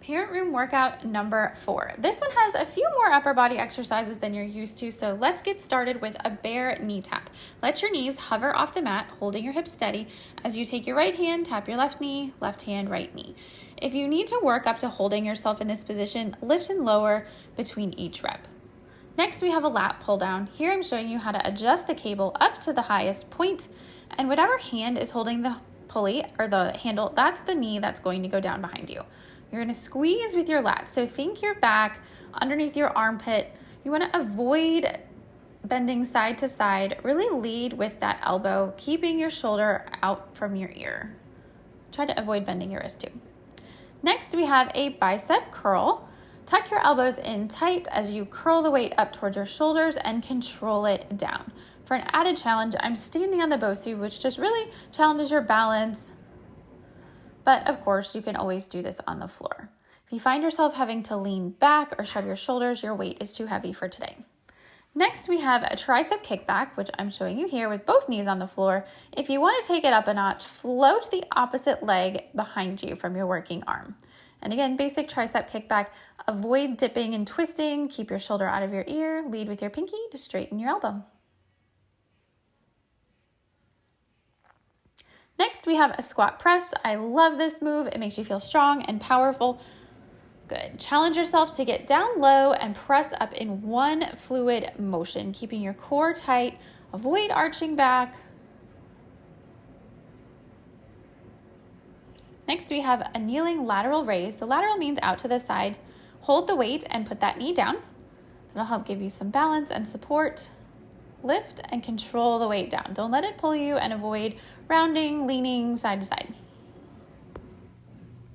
Parent room workout number 4. This one has a few more upper body exercises than you're used to, so let's get started with a bear knee tap. Let your knees hover off the mat, holding your hips steady. As you take your right hand, tap your left knee, left hand, right knee. If you need to work up to holding yourself in this position, lift and lower between each rep. Next, we have a lat pull down. Here I'm showing you how to adjust the cable up to the highest point, and whatever hand is holding the pulley or the handle, that's the knee that's going to go down behind you. You're going to squeeze with your lats. So think your back underneath your armpit. You want to avoid bending side to side. Really lead with that elbow, keeping your shoulder out from your ear. Try to avoid bending your wrist too. Next, we have a bicep curl. Tuck your elbows in tight as you curl the weight up towards your shoulders and control it down. For an added challenge, I'm standing on the BOSU, which just really challenges your balance. But of course, you can always do this on the floor. If you find yourself having to lean back or shrug your shoulders, your weight is too heavy for today. Next, we have a tricep kickback, which I'm showing you here with both knees on the floor. If you want to take it up a notch, float the opposite leg behind you from your working arm. And again, basic tricep kickback. Avoid dipping and twisting. Keep your shoulder out of your ear. Lead with your pinky to straighten your elbow. Next, we have a squat press. I love this move. It makes you feel strong and powerful. Good. Challenge yourself to get down low and press up in one fluid motion, keeping your core tight. Avoid arching back. Next, we have a kneeling lateral raise. So lateral means out to the side. Hold the weight and put that knee down. That'll help give you some balance and support. Lift and control the weight down. Don't let it pull you, and avoid rounding, leaning side to side.